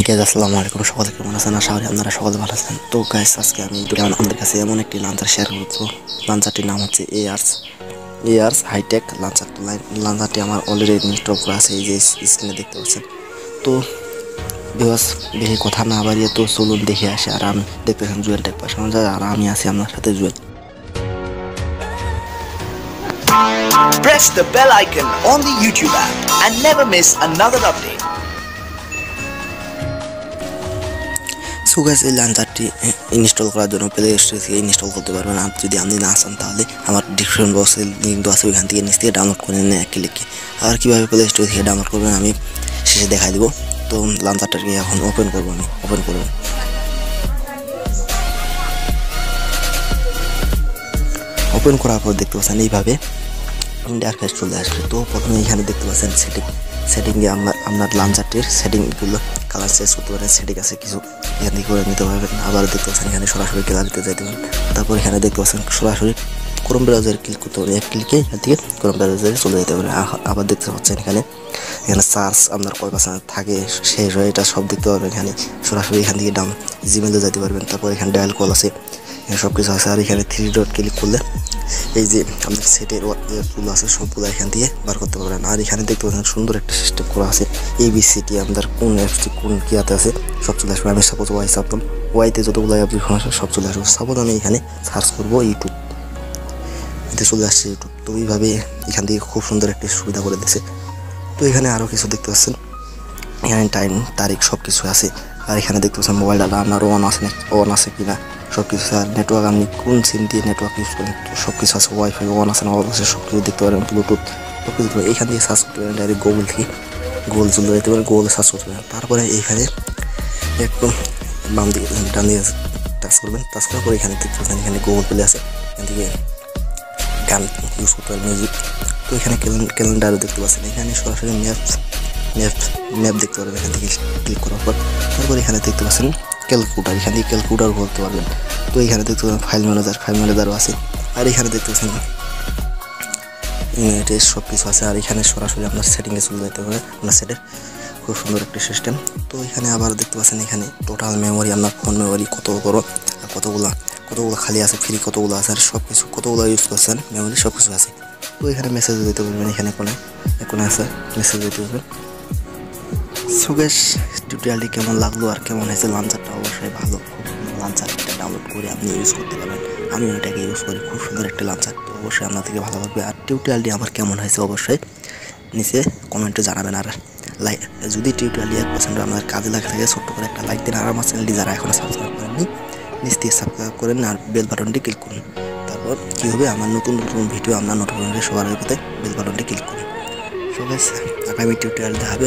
Guys আসসালামু আলাইকুম, সকলে কেমন আছেন? আশা করি আপনারা সকলে ভালো আছেন। তো গাইস আজকে আমি আমাদের কাছে এমন একটি লাঞ্চার শেয়ার করব। লাঞ্চারটির নাম হচ্ছে এয়ার্স হাইটেক লাঞ্চার। লাঞ্চারটি আমার অলরেডি ইনস্টল করা আছে, এই যে স্ক্রিনে দেখতে পাচ্ছেন। তো ভিউয়ার্স, বেশি কথা না বাড়িয়ে তো চলুন দেখে আসে। আর আমি দেখতেছেন জুয়েল টেক পাশে, আর আমি আছি আপনার সাথে Jewel. Press the bell icon on the YouTube app and never miss another update. So guys, এই লাঞ্চারটি ইনস্টল করার জন্য প্লে স্টোর থেকে ইনস্টল করতে পারবেন। আর যদি আপনি না চান তাহলে আমার ডিসক্রিপশন বক্সে লিঙ্ক দেওয়া আছে, ওইখান থেকে নিচ থেকে ডাউনলোড করে নিন এক ক্লিকে। আর কীভাবে প্লে স্টোর থেকে ডাউনলোড করবেন আমি শেষে দেখাই দেবো। তো লাঞ্চারটাকে এখন ওপেন করবো, আমি ওপেন করবো। ওপেন করার পর দেখতে পাচ্ছেন এইভাবে ইন্টারফেস চলে আসবে। তো প্রথমে এখানে দেখতে পাচ্ছেন সেটিংয়ে আপনার লাঞ্চারটির সেটিংগুলো কালার চেঞ্জ করতে পারেন। সেটিং আছে কিছু, এখান থেকে করে নিতে পারবেন। আবার দেখতে পাচ্ছেন এখানে সরাসরি গ্যালারিতে যাইতে পারেন। তারপর এখানে দেখতে পাচ্ছেন সরাসরি ক্রোম ব্রাউজারে ক্লিক করতে পারেন। এক ক্লিকে এখান থেকে ক্রোম ব্রাউজারে চলে যেতে পারেন। আবার দেখতে পাচ্ছেন এখানে সার্চ আপনার কয় পার্সেন্ট থাকে, শেষ হয়, এটা সব দেখতে পারবেন। এখানে সরাসরি এখান থেকে জিমেলে যেতে পারবেন। তারপর এখানে ডায়াল কল আছে, এখানে সব কিছু আছে। আর এখানে 3 ডট ক্লিক করলে এই যে আমাদের সেটের যেগুলো আছে সবগুলো এখান থেকে বার করতে পারবেন। আর এখানে দেখতে পাচ্ছেন সুন্দর একটা সিস্টেম করা আছে, এবিসিটি আপনার কোন অ্যাপসটি কোন কিয়াতে আছে সব চলে আসবে। আমি সাপোজ ওয়াই চাপলাম, ওয়াইতে যতগুলো অ্যাপ্লিকেশন আছে সব চলে আসবে। সাপোজ আমি এখানে সার্চ করবো ইউটিউব, এতে চলে আসছে ইউটিউব। তো এইভাবে এখান থেকে খুব সুন্দর একটি সুবিধা করে দিয়েছে। তো এখানে আরও কিছু দেখতে পাচ্ছেন, এখানে টাইম তারিখ সব কিছু আছে। আর এখানে দেখতে পাচ্ছেন মোবাইল ডাটা আপনার অন আছে কিনা সব কিছু। আর নেটওয়ার্ক আপনি কোন সিম দিয়ে নেটওয়ার্ক ইউজ করেন সব কিছু আছে। ওয়াইফাই অন আছে না অফ আছে সব কিছু দেখতে পারেন। ব্লুটুথ সব কিছু এখান থেকে সার্চ করতে পারেন। ডাইরেক্ট গুগল থেকে গুগল চলে যেতে পারেন, গুগলে সার্চ করতে পারেন। তারপরে এইখানে একটু বাম দিকে ডান দিকে টাচ করবেন। টাচ করার পরে এখানে দেখতে পাচ্ছেন এখানে গুগল প্লে আছে, এখান থেকে গান ইউজ করতে পারেন, মিউজিক। তো এখানে ক্যালেন্ডারও দেখতে পাচ্ছেন। এখানে সরাসরি ম্যাপ দেখতে পারবেন এখান থেকে ক্লিক করার পর। তারপর এখানে দেখতে পাচ্ছেন ক্যালকুলেটার, এখান থেকে ক্যালকুলেটার করতে পারবেন। তো এখানে দেখতে পাচ্ছেন ফাইল ম্যানেজারও আছে। আর এখানে দেখতে পাচ্ছেন ইউনিটের সব কিছু আছে। আর এখানে সরাসরি আপনার সেটিংয়ে চলে যেতে পারে, আপনার সেটের খুব সুন্দর একটি সিস্টেম। তো এখানে আবার দেখতে পাচ্ছেন এখানে টোটাল মেমোরি, আপনার ফোন মেমোরি কত বড় আর কতগুলো খালি আছে, ফ্রি কতগুলো আছে, আর সব কিছু কতগুলো ইউজ করছেন মেমোরি সব কিছু আছে। তো এখানে মেসেজ দিতে পারবেন, এখানে কোনে আছে মেসেজ দিতে পারবেন। সো গাইস, টিউটোরিয়ালটি কেমন লাগলো আর কেমন হয়েছে? লাঞ্চারটা অবশ্যই ভালো, লাঞ্চারটা ডাউনলোড করে আপনি ইউজ করতে পারবেন। আমি এটাকে ইউজ করি, খুব সুন্দর একটা লাঞ্চার। তো অবশ্যই আপনার থেকে ভালো লাগবে। আর টিউটোরিয়ালটি আমার কেমন হয়েছে অবশ্যই নিচে কমেন্টে জানাবেন। আর যদি টিউটোরিয়ালটি 1% আপনার কাজে লাগে থাকে ছোট্ট করে একটা লাইক দিন। আর আমার চ্যানেলটি যারা এখনও সাবস্ক্রাইব করেননি নিচ থেকে সাবস্ক্রাইব করেন আর বেল বাটনটি ক্লিক করুন। তারপর কী হবে, আমার নতুন ভিডিও আপনার নোটিফিকেশন সবার আগে পেতে বেল বাটনটি ক্লিক করুন। সো গাইস, আগামী টিউটোরিয়াল দেখাবে।